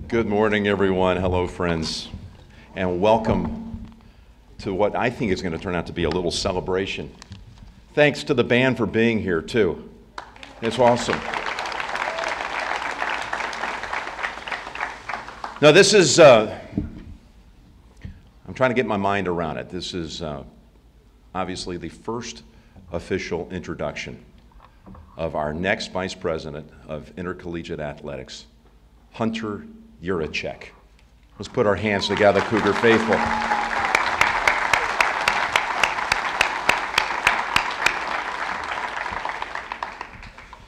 Good morning, everyone. Hello, friends, and welcome to what I think is going to turn out to be a little celebration. Thanks to the band for being here, too. It's awesome. Now, this is, I'm trying to get my mind around it. This is obviously the first official introduction of our next Vice President of Intercollegiate Athletics, Hunter Yurachek. Let's put our hands together, Cougar faithful.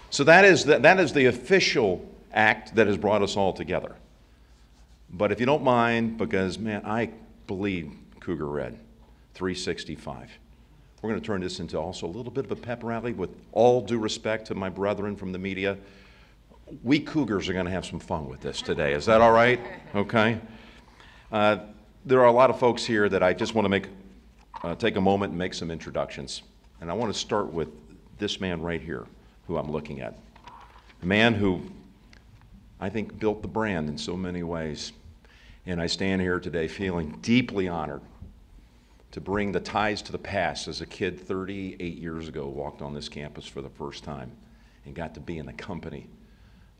So that is the official act that has brought us all together. But if you don't mind, because, man, I bleed Cougar Red, 365. We're going to turn this into also a little bit of a pep rally with all due respect to my brethren from the media. We Cougars are going to have some fun with this today. Is that all right? Okay. There are a lot of folks here that I just want to take a moment and make some introductions. And I want to start with this man right here, who I'm looking at. A man who I think built the brand in so many ways. And I stand here today feeling deeply honored to bring the ties to the past. As a kid 38 years ago, walked on this campus for the first time and got to be in the company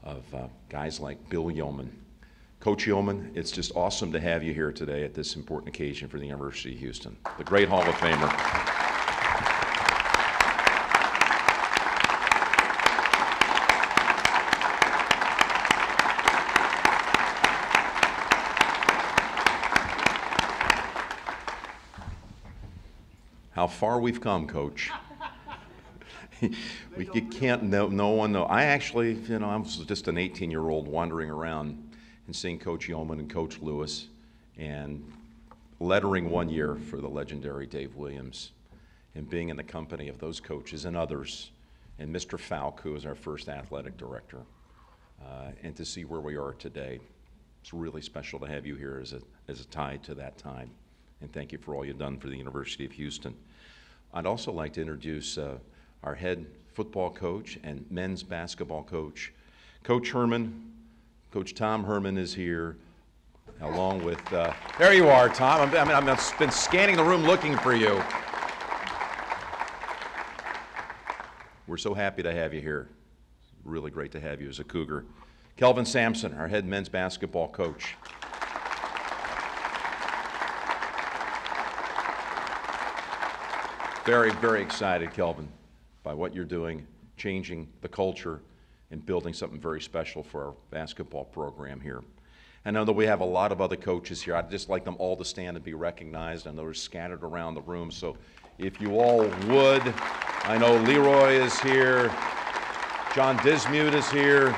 of guys like Bill Yeoman. Coach Yeoman, it's just awesome to have you here today at this important occasion for the University of Houston, the great Hall of Famer. How far we've come, Coach. You can't, no one know. I actually, I was just an 18-year-old wandering around and seeing Coach Yeoman and Coach Lewis and lettering one year for the legendary Dave Williams and being in the company of those coaches and others and Mr. Falk, who was our first athletic director, and to see where we are today. It's really special to have you here as a tie to that time. And thank you for all you've done for the University of Houston. I'd also like to introduce our head football coach and men's basketball coach, Coach Herman. Coach Tom Herman is here, along with, there you are, Tom. I've been scanning the room looking for you. We're so happy to have you here. Really great to have you as a Cougar. Kelvin Sampson, our head men's basketball coach. Very, very excited, Kelvin, by what you're doing, changing the culture and building something very special for our basketball program here. I know that we have a lot of other coaches here. I'd just like them all to stand and be recognized. I know they're scattered around the room, so if you all would. I know Leroy is here, John Dismute is here,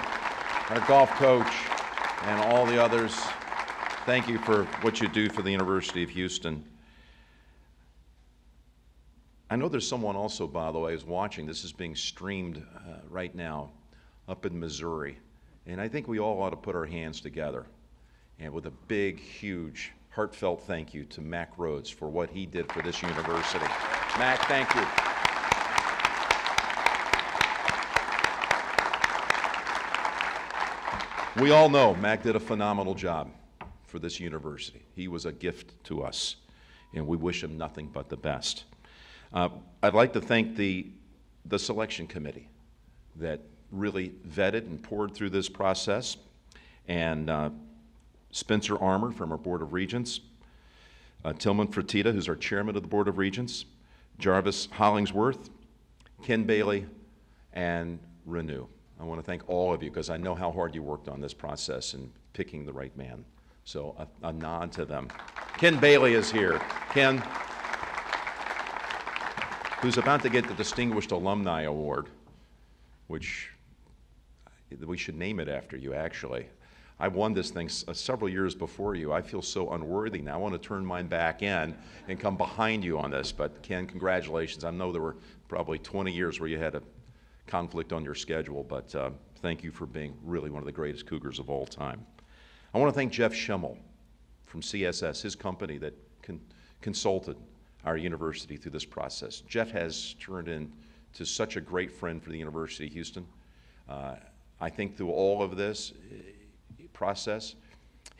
our golf coach, and all the others. Thank you for what you do for the University of Houston. I know there's someone also, by the way, who's watching. This is being streamed right now up in Missouri. And I think we all ought to put our hands together and with a big, huge, heartfelt thank you to Mac Rhodes for what he did for this university. Mac, thank you. We all know Mac did a phenomenal job for this university. He was a gift to us, and we wish him nothing but the best. I'd like to thank the selection committee that really vetted and poured through this process, and Spencer Armour from our Board of Regents, Tillman Fertitta, who's our chairman of the Board of Regents, Jarvis Hollingsworth, Ken Bailey, and Renew. I want to thank all of you because I know how hard you worked on this process and picking the right man. So a nod to them. Ken Bailey is here. Ken, who's about to get the Distinguished Alumni Award, which we should name it after you, actually. I won this thing several years before you. I feel so unworthy now. I want to turn mine back in and come behind you on this. But Ken, congratulations. I know there were probably 20 years where you had a conflict on your schedule, but thank you for being really one of the greatest Cougars of all time. I want to thank Jeff Schimmel from CSS, his company that consulted our university through this process. Jeff has turned into such a great friend for the University of Houston. I think through all of this process,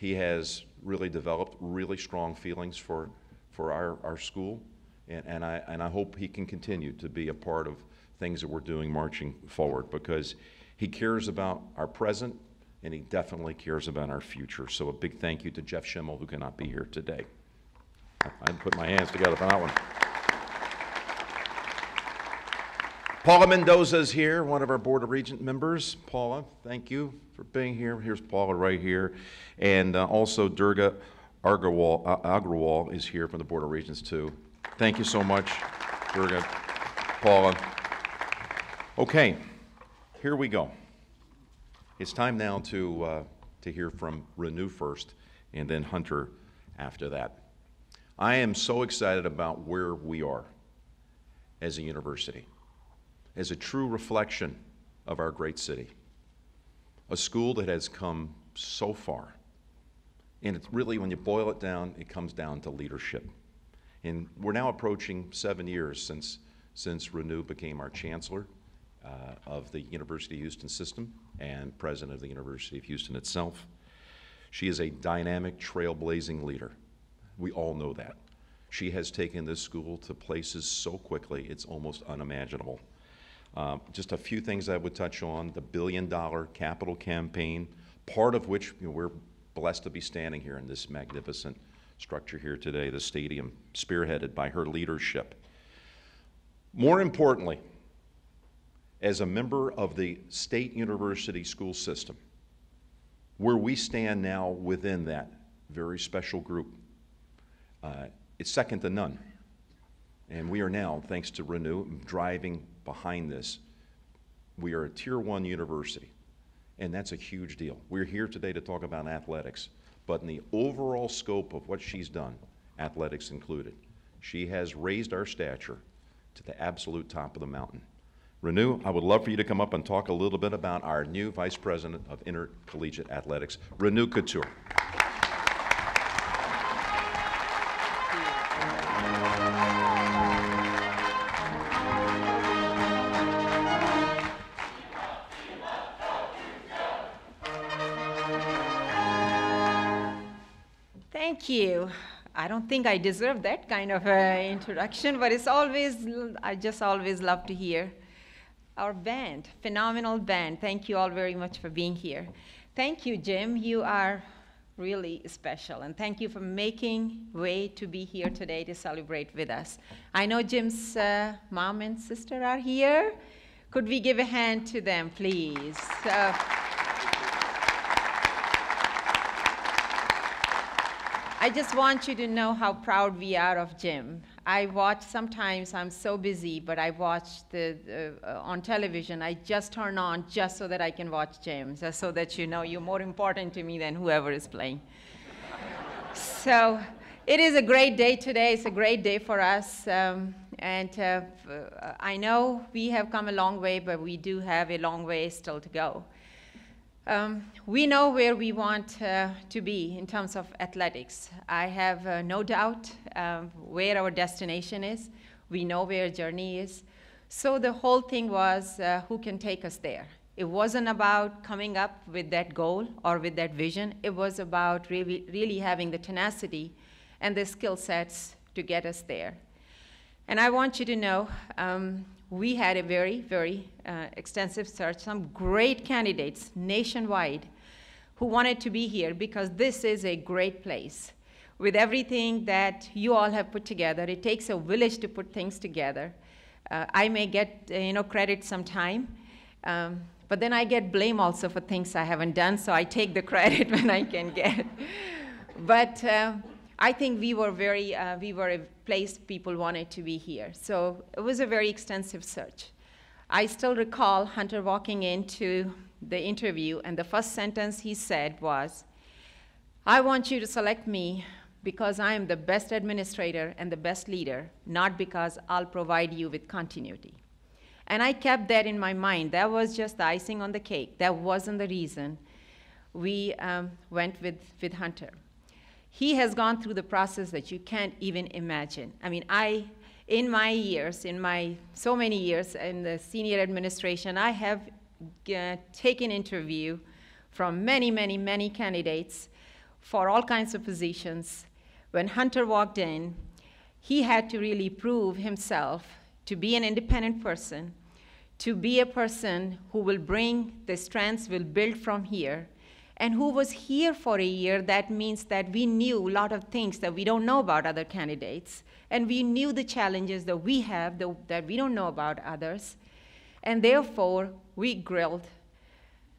He has really developed really strong feelings for our school, and I hope he can continue to be a part of things that we're doing marching forward, because he cares about our present and he definitely cares about our future. So a big thank you to Jeff Schimmel, who cannot be here today. I put my hands together for that one. Paula Mendoza is here, one of our Board of Regent members. Paula, thank you for being here. Here's Paula right here. And also Durga Agrawal is here from the Board of Regents too. Thank you so much, Durga, Paula. Okay, here we go. It's time now to hear from Renew first, and then Hunter after that. I am so excited about where we are as a university, as a true reflection of our great city. A school that has come so far. And it's really, when you boil it down, it comes down to leadership. And we're now approaching 7 years since Renew became our chancellor of the University of Houston system and president of the University of Houston itself. She is a dynamic, trailblazing leader. We all know that. She has taken this school to places so quickly, it's almost unimaginable. Just a few things I would touch on: the $1 billion capital campaign, part of which we're blessed to be standing here in this magnificent structure here today, the stadium, spearheaded by her leadership. More importantly, as a member of the state university school system, where we stand now within that very special group, it's second to none. And we are now, thanks to Renew, driving behind this. We are a Tier 1 university, and that's a huge deal. We're here today to talk about athletics, but in the overall scope of what she's done, athletics included, she has raised our stature to the absolute top of the mountain. Renew, I would love for you to come up and talk a little bit about our new Vice President of Intercollegiate Athletics, Renew Couture. Thank you. I don't think I deserve that kind of introduction, but it's always, I just always love to hear. Our band, phenomenal band. Thank you all very much for being here. Thank you, Jim. You are really special, and thank you for making way to be here today to celebrate with us. I know Jim's mom and sister are here. Could we give a hand to them, please? I just want you to know how proud we are of Jim. I watch, sometimes I'm so busy, but I watch on television. I just turn on just so that I can watch Jim, just so that you know you're more important to me than whoever is playing. So it is a great day today. It's a great day for us. I know we have come a long way, but we do have a long way still to go. We know where we want to be in terms of athletics. I have no doubt where our destination is. We know where our journey is. So the whole thing was who can take us there. It wasn't about coming up with that goal or with that vision. It was about really having the tenacity and the skill sets to get us there. And I want you to know we had a very, very extensive search, some great candidates nationwide who wanted to be here because this is a great place. With everything that you all have put together, it takes a village to put things together. I may get credit sometime, but then I get blame also for things I haven't done, so I take the credit when I can get. But I think we were a place people wanted to be here. So it was a very extensive search. I still recall Hunter walking into the interview, and the first sentence he said was, "I want you to select me because I am the best administrator and the best leader, not because I'll provide you with continuity." And I kept that in my mind. That was just the icing on the cake. That wasn't the reason we went with Hunter. He has gone through the process that you can't even imagine. I mean, in my so many years in the senior administration, I have taken interview from many, many, many candidates for all kinds of positions. When Hunter walked in, he had to really prove himself to be an independent person, to be a person who will bring the strengths, will build from here, and who was here for a year. That means that we knew a lot of things that we don't know about other candidates, and we knew the challenges that we have that we don't know about others, and therefore we grilled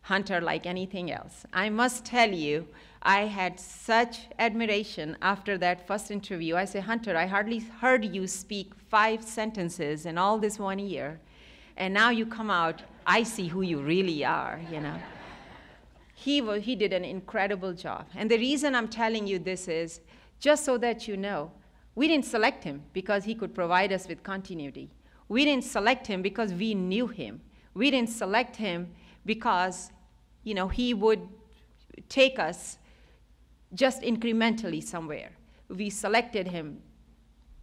Hunter like anything else. I must tell you, I had such admiration after that first interview. I said, Hunter, I hardly heard you speak 5 sentences in all this 1 year, and now you come out, I see who you really are, you know. He did an incredible job. And the reason I'm telling you this is, just so that you know, we didn't select him because he could provide us with continuity. We didn't select him because we knew him. We didn't select him because, you know, he would take us just incrementally somewhere. We selected him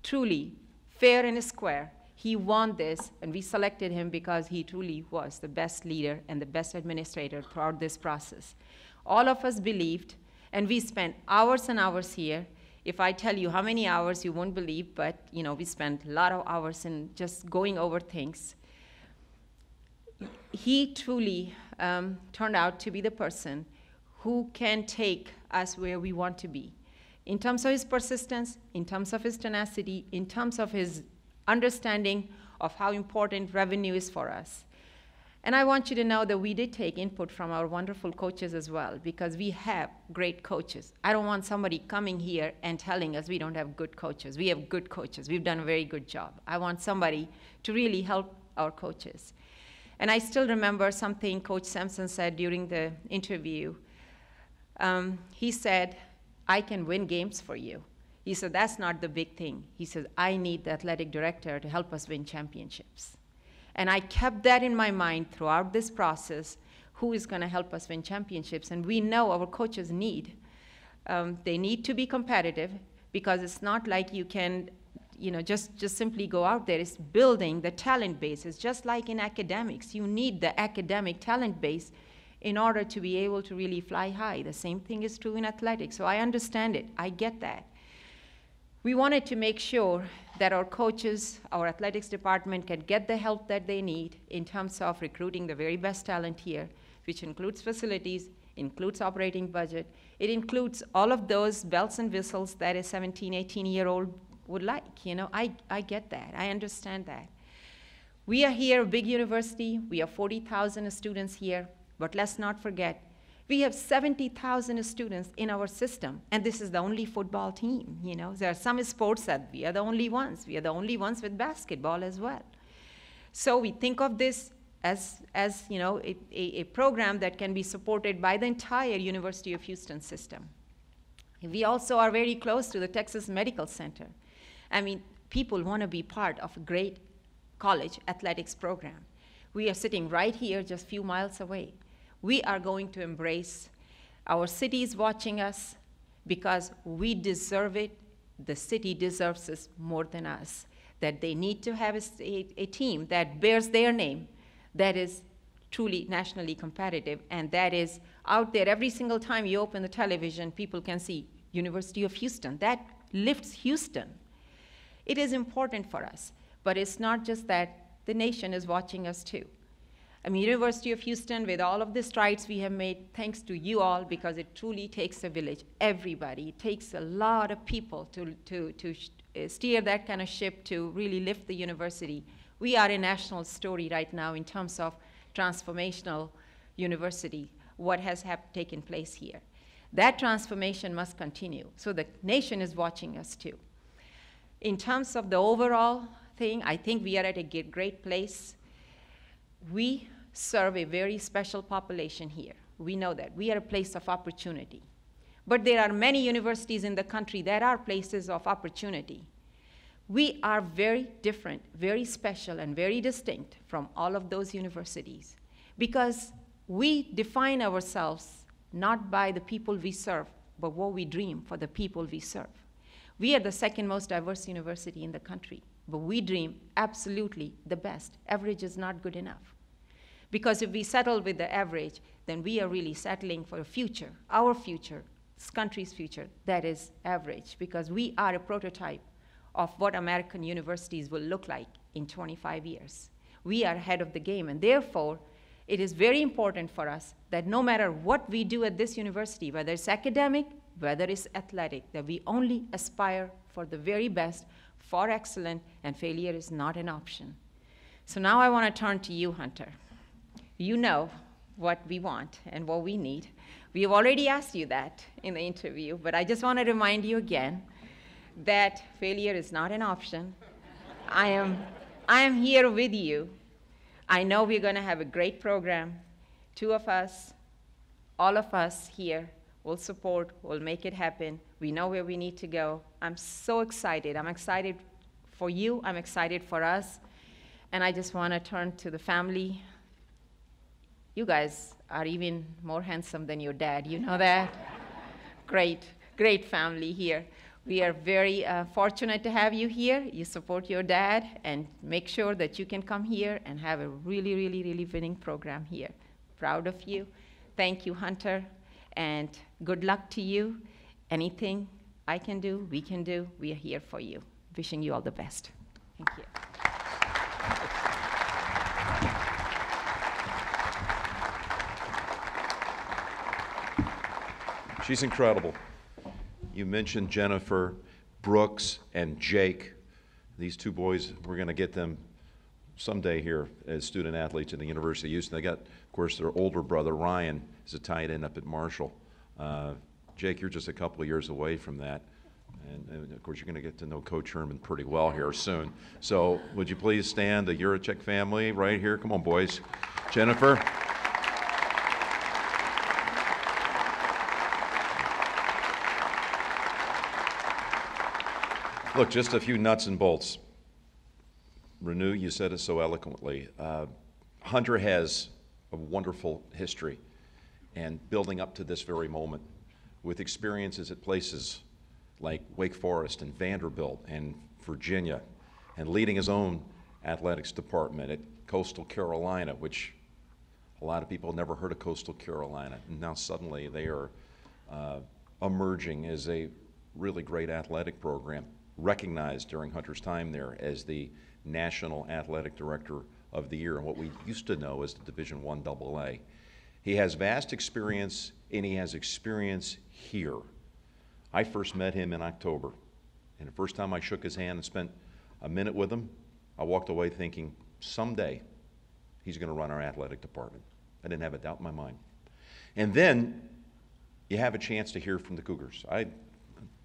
truly fair and square. He won this, and we selected him because he truly was the best leader and the best administrator throughout this process. All of us believed, and we spent hours and hours here. If I tell you how many hours, you won't believe, but you know, we spent a lot of hours in just going over things. He truly turned out to be the person who can take us where we want to be. In terms of his persistence, in terms of his tenacity, in terms of his understanding of how important revenue is for us. And I want you to know that we did take input from our wonderful coaches as well, because we have great coaches. I don't want somebody coming here and telling us we don't have good coaches. We have good coaches. We've done a very good job. I want somebody to really help our coaches. And I still remember something Coach Sampson said during the interview. He said, I can win games for you. He said, that's not the big thing. He said, I need the athletic director to help us win championships. And I kept that in my mind throughout this process, who is going to help us win championships. And we know our coaches need. They need to be competitive, because it's not like you can, you know, just simply go out there. It's building the talent base. It's just like in academics. You need the academic talent base in order to be able to really fly high. The same thing is true in athletics. So I understand it. I get that. We wanted to make sure that our coaches, our athletics department, can get the help that they need in terms of recruiting the very best talent here, which includes facilities, includes operating budget. It includes all of those bells and whistles that a 17, 18-year-old would like. You know, I get that. I understand that. We are here, a big university. We have 40,000 students here. But let's not forget, we have 70,000 students in our system, and this is the only football team. You know, there are some sports that we are the only ones. We are the only ones with basketball as well. So we think of this as you know, a program that can be supported by the entire University of Houston system. We also are very close to the Texas Medical Center. I mean, people want to be part of a great college athletics program. We are sitting right here, just a few miles away. We are going to embrace. Our city is watching us because we deserve it. The city deserves us more than us. That they need to have a team that bears their name, that is truly nationally competitive, and that is out there. Every single time you open the television, people can see University of Houston. That lifts Houston. It is important for us, but it's not just that. The nation is watching us too. I mean, University of Houston, with all of the strides we have made, thanks to you all, because it truly takes a village, everybody. It takes a lot of people to steer that kind of ship to really lift the university. We are a national story right now in terms of transformational university, what has taken place here. That transformation must continue. So the nation is watching us too. In terms of the overall thing, I think we are at a great place. We serve a very special population here. We know that. We are a place of opportunity. But there are many universities in the country that are places of opportunity. We are very different, very special, and very distinct from all of those universities because we define ourselves not by the people we serve, but what we dream for the people we serve. We are the second most diverse university in the country. But we dream absolutely the best. Average is not good enough. Because if we settle with the average, then we are really settling for a future, our future, this country's future, that is average, because we are a prototype of what American universities will look like in 25 years. We are ahead of the game, and therefore, it is very important for us that no matter what we do at this university, whether it's academic, whether it's athletic, that we only aspire for the very best, for excellence, and failure is not an option. So now I want to turn to you, Hunter. You know what we want and what we need. We have already asked you that in the interview, but I just want to remind you again that failure is not an option. I am here with you. I know we're going to have a great program. Two of us, all of us here will support, will make it happen. We know where we need to go. I'm so excited. I'm excited for you. I'm excited for us. And I just want to turn to the family. You guys are even more handsome than your dad. You know that? Great, great family here. We are very fortunate to have you here. You support your dad, and make sure that you can come here and have a really, really, really winning program here. Proud of you. Thank you, Hunter, and good luck to you. Anything I can do, we can do, we are here for you. Wishing you all the best. Thank you. She's incredible. You mentioned Jennifer, Brooks, and Jake. These two boys, we're going to get them someday here as student athletes at the University of Houston. They got, of course, their older brother, Ryan, is a tight end up at Marshall. Jake, you're just a couple of years away from that. And of course, you're going to get to know Coach Herman pretty well here soon. So would you please stand, the Yurachek family right here? Come on, boys. Jennifer. Look, just a few nuts and bolts. Renu, you said it so eloquently. Hunter has a wonderful history and building up to this very moment with experiences at places like Wake Forest and Vanderbilt and Virginia, and leading his own athletics department at Coastal Carolina, which a lot of people never heard of Coastal Carolina. And now suddenly they are emerging as a really great athletic program, recognized during Hunter's time there as the National Athletic Director of the Year, and what we used to know as the Division I AA. He has vast experience, and he has experience here. I first met him in October, and the first time I shook his hand and spent a minute with him, I walked away thinking, someday he's going to run our athletic department. I didn't have a doubt in my mind. And then you have a chance to hear from the Cougars.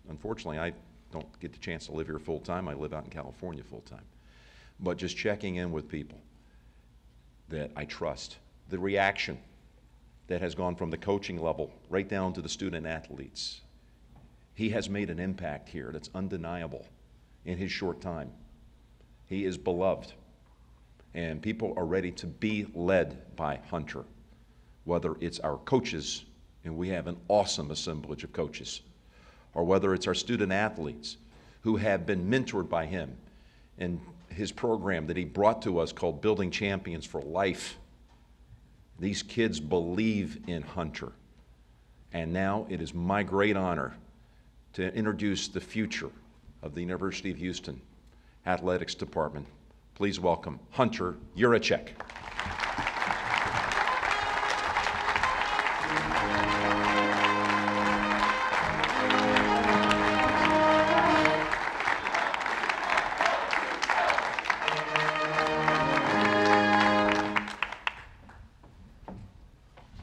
Unfortunately, I don't get the chance to live here full time. I live out in California full time. But just checking in with people that I trust, the reaction that has gone from the coaching level right down to the student athletes. He has made an impact here that's undeniable in his short time. He is beloved, and people are ready to be led by Hunter, whether it's our coaches, and we have an awesome assemblage of coaches, or whether it's our student athletes who have been mentored by him and his program that he brought to us called Building Champions for Life. These kids believe in Hunter. And now it is my great honor to introduce the future of the University of Houston Athletics Department. Please welcome Hunter Yurachek.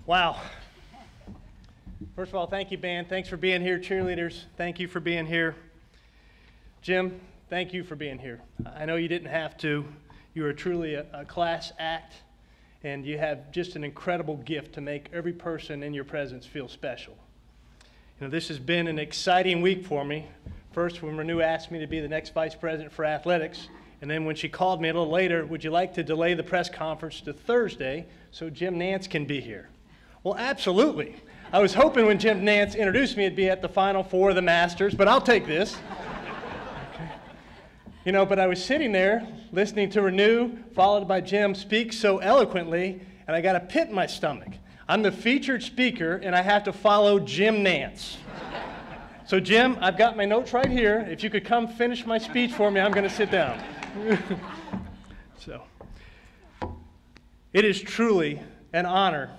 Wow. First of all, thank you, band. Thanks for being here. Cheerleaders, thank you for being here. Jim, thank you for being here. I know you didn't have to. You are truly a class act, and you have just an incredible gift to make every person in your presence feel special. You know, this has been an exciting week for me. First, when Renu asked me to be the next vice president for athletics, and then when she called me a little later, would you like to delay the press conference to Thursday so Jim Nance can be here? Well, absolutely. I was hoping when Jim Nance introduced me, it'd be at the Final Four of the Masters, but I'll take this. Okay. You know, but I was sitting there listening to Renu, followed by Jim speak so eloquently, and I got a pit in my stomach. I'm the featured speaker, and I have to follow Jim Nance. So Jim, I've got my notes right here. If you could come finish my speech for me, I'm going to sit down. So, it is truly an honor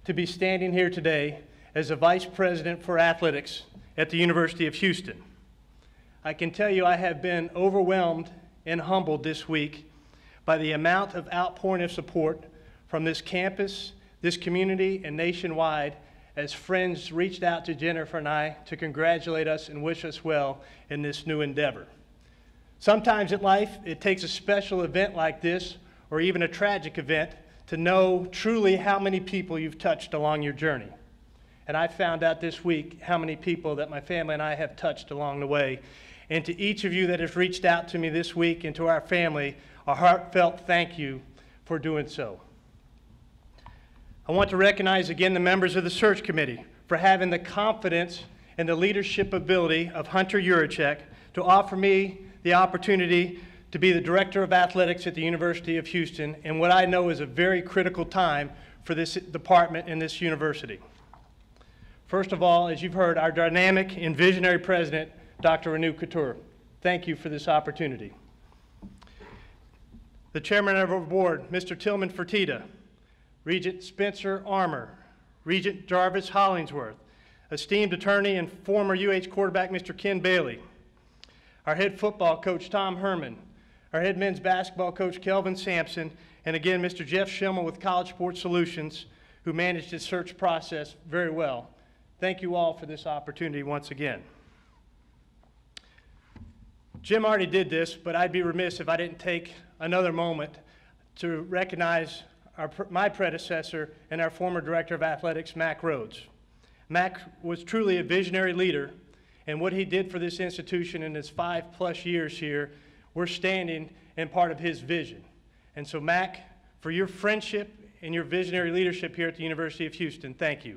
to be standing here today as the Vice President for Athletics at the University of Houston. I can tell you I have been overwhelmed and humbled this week by the amount of outpouring of support from this campus, this community, and nationwide as friends reached out to Jennifer and I to congratulate us and wish us well in this new endeavor. Sometimes in life, it takes a special event like this, or even a tragic event, to know truly how many people you've touched along your journey. And I found out this week how many people that my family and I have touched along the way. And to each of you that has reached out to me this week and to our family, a heartfelt thank you for doing so. I want to recognize again the members of the search committee for having the confidence and the leadership ability of Hunter Yurachek to offer me the opportunity to be the Director of Athletics at the University of Houston in what I know is a very critical time for this department and this university. First of all, as you've heard, our dynamic and visionary president, Dr. Renu Couture. Thank you for this opportunity. The chairman of our board, Mr. Tillman Fertitta, Regent Spencer Armour, Regent Jarvis Hollingsworth, esteemed attorney and former UH quarterback, Mr. Ken Bailey, our head football coach, Tom Herman, our head men's basketball coach, Kelvin Sampson, and again, Mr. Jeff Schimmel with College Sports Solutions, who managed his search process very well. Thank you all for this opportunity once again. Jim already did this, but I'd be remiss if I didn't take another moment to recognize my predecessor and our former Director of Athletics, Mack Rhodes. Mack was truly a visionary leader, and what he did for this institution in his 5+ years here, we're standing in part of his vision. And so Mack, for your friendship and your visionary leadership here at the University of Houston, thank you.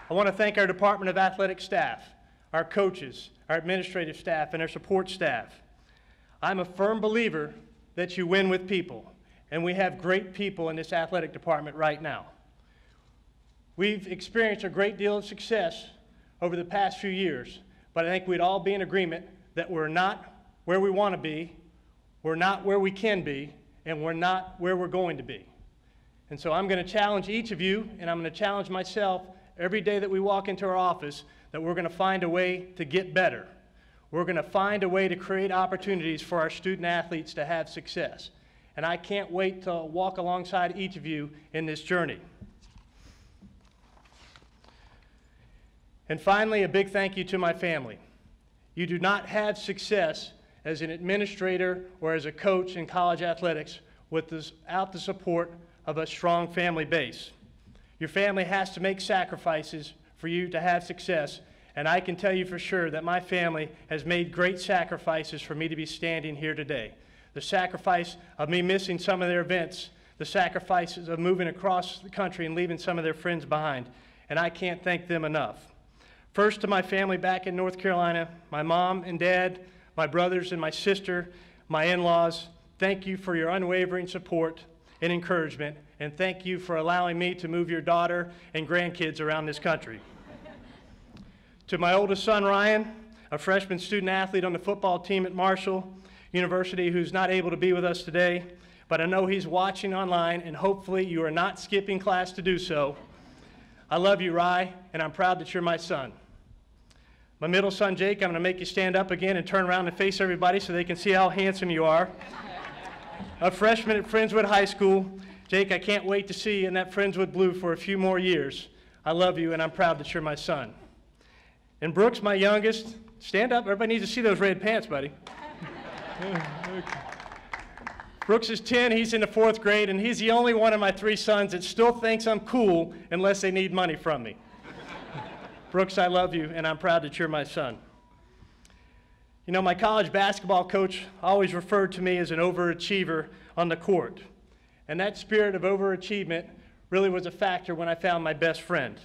I want to thank our Department of Athletics staff, our coaches, our administrative staff, and our support staff. I'm a firm believer that you win with people, and we have great people in this athletic department right now. We've experienced a great deal of success over the past few years, but I think we'd all be in agreement that we're not where we want to be, we're not where we can be, and we're not where we're going to be. And so I'm going to challenge each of you, and I'm going to challenge myself every day that we walk into our office, that we're going to find a way to get better. We're going to find a way to create opportunities for our student athletes to have success. And I can't wait to walk alongside each of you in this journey. And finally, a big thank you to my family. You do not have success as an administrator or as a coach in college athletics without the support of a strong family base. Your family has to make sacrifices for you to have success, and I can tell you for sure that my family has made great sacrifices for me to be standing here today. The sacrifice of me missing some of their events, the sacrifices of moving across the country and leaving some of their friends behind, and I can't thank them enough. First, to my family back in North Carolina, my mom and dad, my brothers and my sister, my in-laws, thank you for your unwavering support and encouragement, and thank you for allowing me to move your daughter and grandkids around this country. To my oldest son, Ryan, a freshman student athlete on the football team at Marshall University who's not able to be with us today, but I know he's watching online, and hopefully you are not skipping class to do so. I love you, Rye, and I'm proud that you're my son. My middle son, Jake, I'm going to make you stand up again and turn around and face everybody so they can see how handsome you are. A freshman at Friendswood High School. Jake, I can't wait to see you in that Friendswood blue for a few more years. I love you, and I'm proud that you're my son. And Brooks, my youngest, stand up. Everybody needs to see those red pants, buddy. Brooks is 10. He's in the 4th grade, and he's the only one of my 3 sons that still thinks I'm cool unless they need money from me. Brooks, I love you, and I'm proud that you're my son. You know, my college basketball coach always referred to me as an overachiever on the court. And that spirit of overachievement really was a factor when I found my best friend.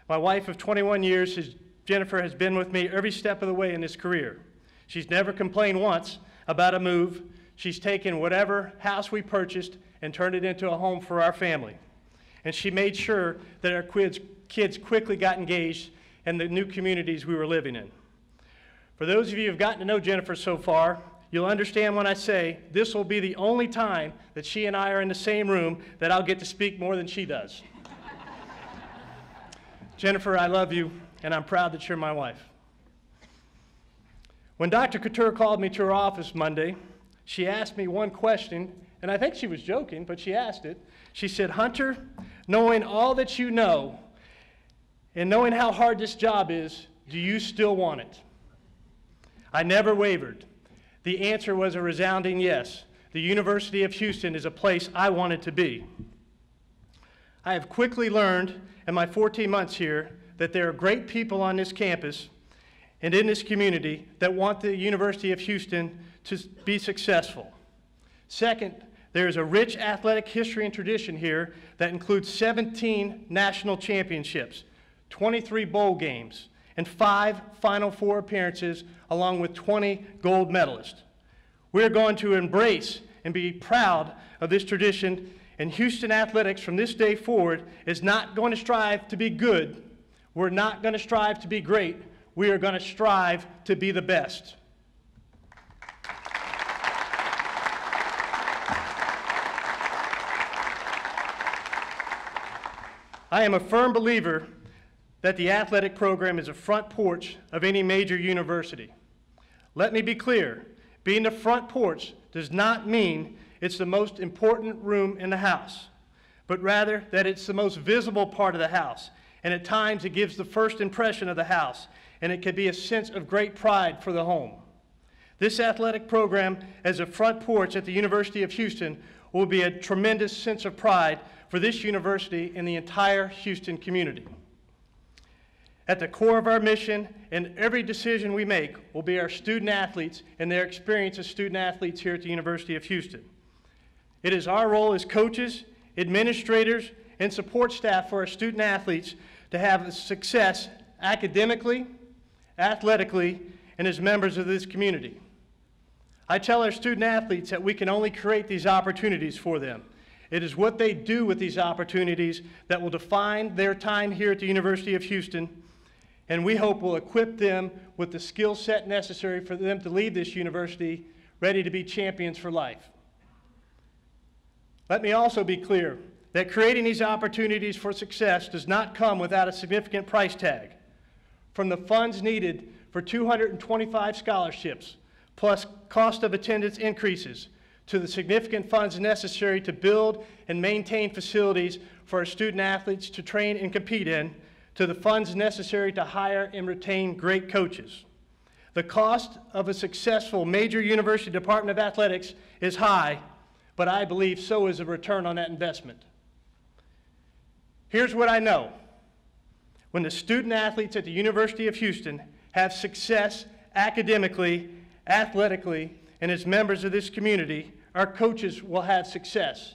My wife of 21 years, Jennifer, has been with me every step of the way in this career. She's never complained once about a move. she's taken whatever house we purchased and turned it into a home for our family. And she made sure that our kids quickly got engaged in the new communities we were living in. For those of you who have gotten to know Jennifer so far, you'll understand when I say this will be the only time that she and I are in the same room that I'll get to speak more than she does. Jennifer, I love you, and I'm proud that you're my wife. When Dr. Couture called me to her office Monday, she asked me one question, and I think she was joking, but she asked it. She said, "Hunter, knowing all that you know, and knowing how hard this job is, do you still want it?" I never wavered. The answer was a resounding yes. The University of Houston is a place I wanted to be. I have quickly learned in my 14 months here that there are great people on this campus and in this community that want the University of Houston to be successful. Second, there is a rich athletic history and tradition here that includes 17 national championships, 23 bowl games, and 5 Final Four appearances, along with 20 gold medalists. We're going to embrace and be proud of this tradition, and Houston athletics from this day forward is not going to strive to be good. We're not going to strive to be great. We are going to strive to be the best. I am a firm believer that the athletic program is a front porch of any major university. Let me be clear, being the front porch does not mean it's the most important room in the house, but rather that it's the most visible part of the house, and at times it gives the first impression of the house, and it can be a sense of great pride for the home. This athletic program as a front porch at the University of Houston will be a tremendous sense of pride for this university and the entire Houston community. At the core of our mission and every decision we make will be our student athletes and their experience as student athletes here at the University of Houston. It is our role as coaches, administrators, and support staff for our student athletes to have success academically, athletically, and as members of this community. I tell our student athletes that we can only create these opportunities for them. It is what they do with these opportunities that will define their time here at the University of Houston, and we hope will equip them with the skill set necessary for them to leave this university ready to be champions for life. Let me also be clear that creating these opportunities for success does not come without a significant price tag. From the funds needed for 225 scholarships, plus cost of attendance increases, to the significant funds necessary to build and maintain facilities for our student athletes to train and compete in, to the funds necessary to hire and retain great coaches. The cost of a successful major university department of athletics is high, but I believe so is a return on that investment. Here's what I know. When the student athletes at the University of Houston have success academically, athletically, and as members of this community, our coaches will have success.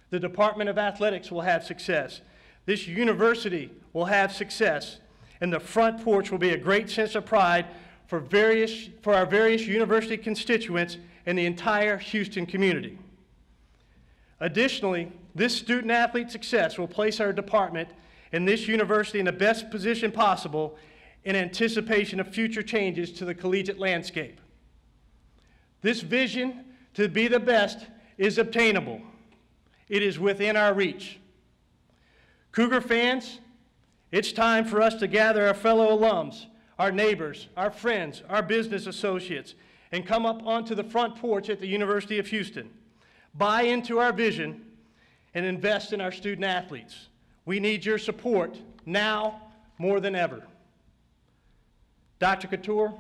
The Department of Athletics will have success. This university will have success. And the front porch will be a great sense of pride for our various university constituents and the entire Houston community. Additionally, this student athlete success will place our department and this university in the best position possible in anticipation of future changes to the collegiate landscape. This vision to be the best is obtainable. It is within our reach. Cougar fans, it's time for us to gather our fellow alums, our neighbors, our friends, our business associates, and come up onto the front porch at the University of Houston. Buy into our vision and invest in our student athletes. We need your support now more than ever. Dr. Couture,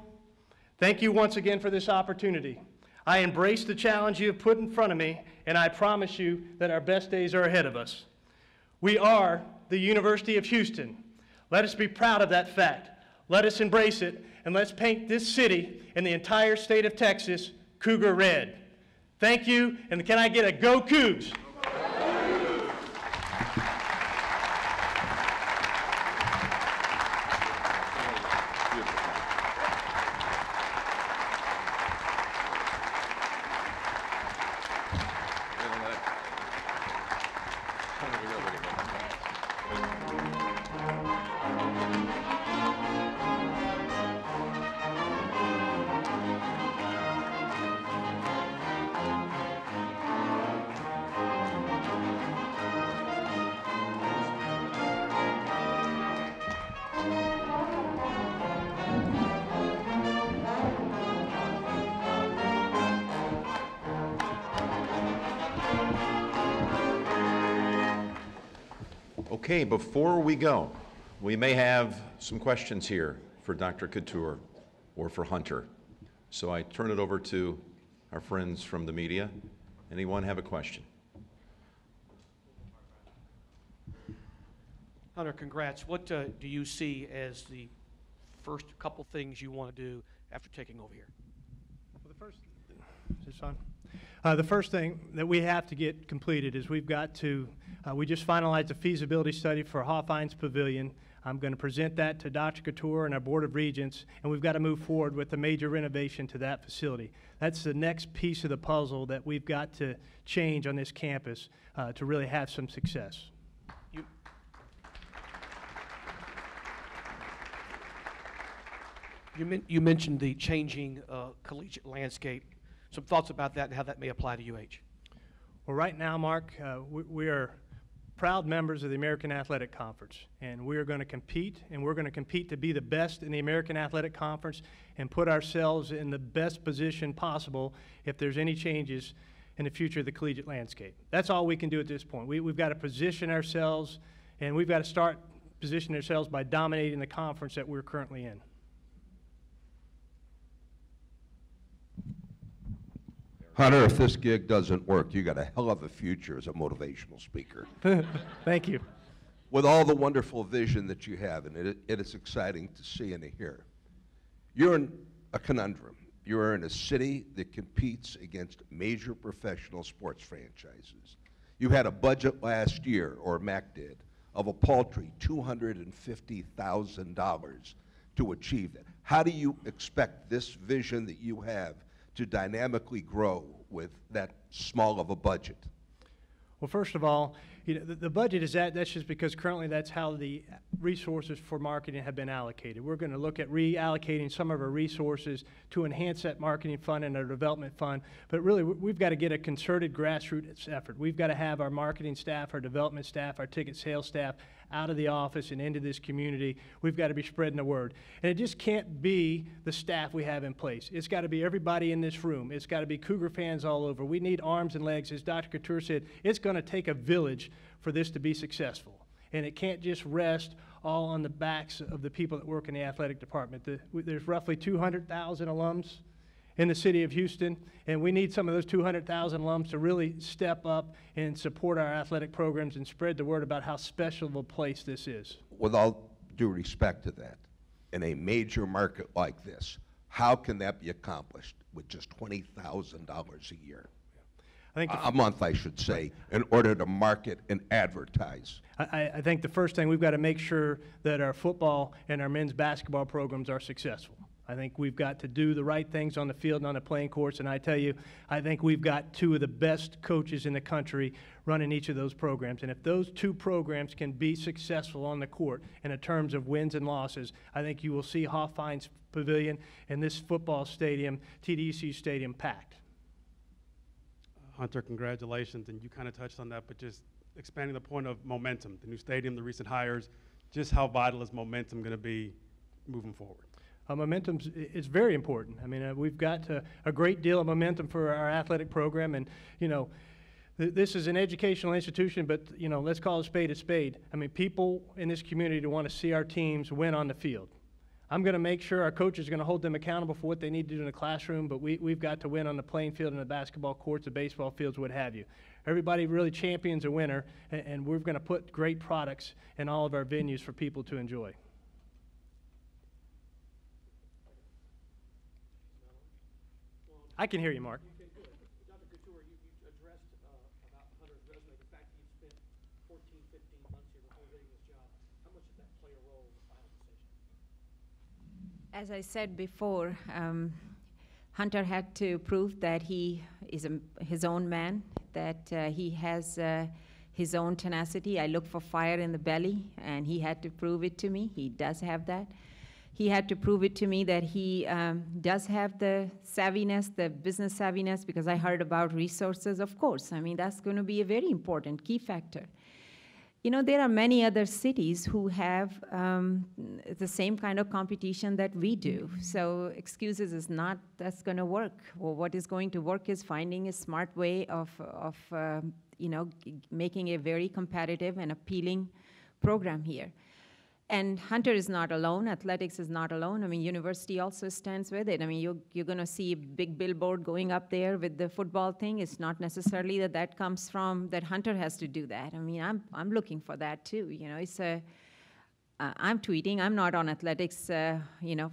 thank you once again for this opportunity. I embrace the challenge you have put in front of me, and I promise you that our best days are ahead of us. We are the University of Houston. Let us be proud of that fact. Let us embrace it, and let's paint this city and the entire state of Texas Cougar red. Thank you, and can I get a go Cougs? Okay, before we go, we may have some questions here for Dr. Couture or for Hunter. So I turn it over to our friends from the media. Anyone have a question? Hunter, congrats. What do you see as the first couple things you want to do after taking over here? Well, is this on? The first thing that we have to get completed is we've got to, we just finalized a feasibility study for Hofheinz Pavilion. I'm going to present that to Dr. Couture and our Board of Regents, and we've got to move forward with a major renovation to that facility. That's the next piece of the puzzle that we've got to change on this campus to really have some success. You mentioned the changing collegiate landscape. Some thoughts about that and how that may apply to UH. Well, right now, Mark, we are proud members of the American Athletic Conference, and we are going to compete, and we're going to compete to be the best in the American Athletic Conference and put ourselves in the best position possible if there's any changes in the future of the collegiate landscape. That's all we can do at this point. We've got to position ourselves, and we've got to start positioning ourselves by dominating the conference that we're currently in. Hunter, if this gig doesn't work, you got a hell of a future as a motivational speaker. Thank you. With all the wonderful vision that you have, and it is exciting to see and to hear. You're in a conundrum. You're in a city that competes against major professional sports franchises. You had a budget last year, or MAC did, of a paltry $250,000 to achieve that. How do you expect this vision that you have to dynamically grow with that small of a budget? Well, first of all, the budget is that's just because currently that's how the resources for marketing have been allocated. We're going to look at reallocating some of our resources to enhance that marketing fund and our development fund. But really, we've got to get a concerted grassroots effort. We've got to have our marketing staff, our development staff, our ticket sales staff out of the office and into this community. We've got to be spreading the word. And it just can't be the staff we have in place. It's got to be everybody in this room. It's got to be Cougar fans all over. We need arms and legs. As Dr. Couture said, it's going to take a village for this to be successful. And it can't just rest all on the backs of the people that work in the athletic department. There's roughly 200,000 alums in the city of Houston, and we need some of those 200,000 alums to really step up and support our athletic programs and spread the word about how special of a place this is. With all due respect to that, in a major market like this, how can that be accomplished with just $20,000 a year? A month, I should say, in order to market and advertise. I think the first thing, we've got to make sure that our football and our men's basketball programs are successful. I think we've got to do the right things on the field and on the playing courts, and I tell you, I think we've got two of the best coaches in the country running each of those programs. And if those two programs can be successful on the court in terms of wins and losses, I think you will see Hofheinz Pavilion and this football stadium, TDEC Stadium, packed. Hunter, congratulations, and you kind of touched on that, but just expanding the point of momentum, the new stadium, the recent hires, just how vital is momentum going to be moving forward? Momentum is very important. I mean, we've got a great deal of momentum for our athletic program, and this is an educational institution, but let's call a spade a spade. I mean, people in this community want to see our teams win on the field. I'm going to make sure our coaches are going to hold them accountable for what they need to do in the classroom, but we've got to win on the playing field and the basketball courts, the baseball fields, what have you. Everybody really champions a winner, and we're going to put great products in all of our venues for people to enjoy. I can hear you, Mark. Okay, good. Dr. Couture, you addressed about Hunter's resume, the fact that he spent 14, 15 months here before getting this job. How much did that play a role in the final decision? As I said before, Hunter had to prove that he is his own man, that he has his own tenacity. I look for fire in the belly, and he had to prove it to me. He does have that. He had to prove it to me that he does have the savviness, the business savviness, because I heard about resources, of course. I mean, that's going to be a very important key factor. There are many other cities who have the same kind of competition that we do. So excuses is not that's going to work. Well, what is going to work is finding a smart way of making a very competitive and appealing program here. And Hunter is not alone. Athletics is not alone. I mean, university also stands with it. I mean, you're going to see a big billboard going up there with the football thing. It's not necessarily that comes from that Hunter has to do that. I mean, I'm looking for that too. You know, it's a I'm tweeting. I'm not on athletics, you know,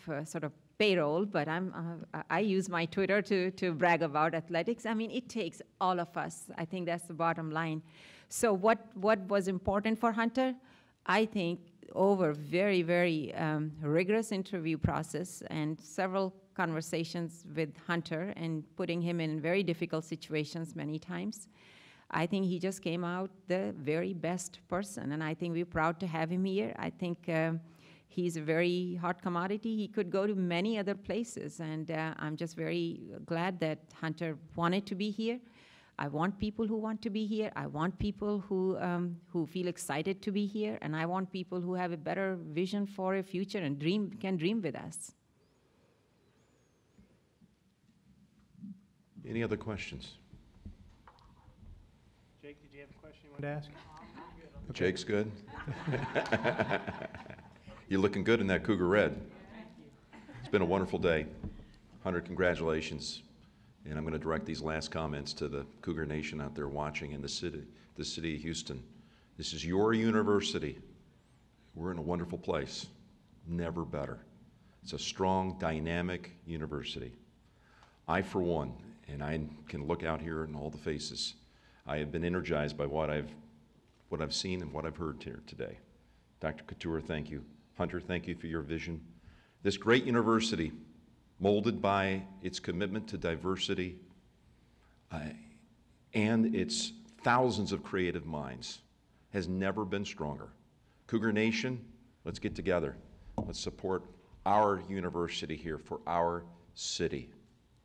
for sort of payroll, but I use my Twitter to brag about athletics. I mean, it takes all of us. I think that's the bottom line. So what was important for Hunter? I think over very, very rigorous interview process and several conversations with Hunter and putting him in very difficult situations many times, I think he just came out the very best person. And I think we're proud to have him here. I think he's a very hot commodity. He could go to many other places. And I'm just very glad that Hunter wanted to be here. I want people who want to be here. I want people who feel excited to be here. And I want people who have a better vision for a future and can dream with us. Any other questions? Jake, did you have a question you wanted to ask? Okay. Jake's good? You're looking good in that Cougar red. It's been a wonderful day. Hunter, congratulations. And I'm going to direct these last comments to the Cougar Nation out there watching in the city of Houston. This is your university. We're in a wonderful place. Never better. It's a strong, dynamic university. I, for one, and I can look out here in all the faces, I have been energized by what I've seen and what I've heard here today. Dr. Couture, thank you. Hunter, thank you for your vision. This great university, molded by its commitment to diversity and its thousands of creative minds, has never been stronger. Cougar Nation, let's get together. Let's support our university here for our city.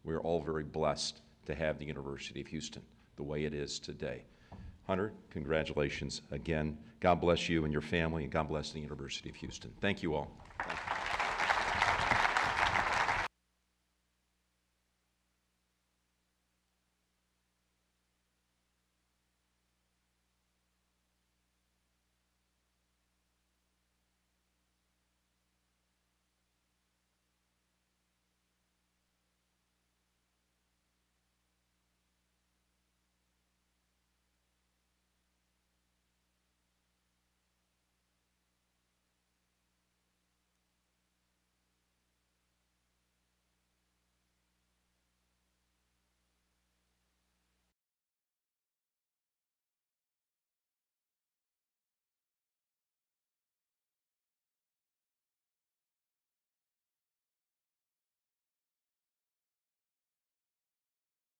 We're all very blessed to have the University of Houston the way it is today. Hunter, congratulations again. God bless you and your family, and God bless the University of Houston. Thank you all. Thank you.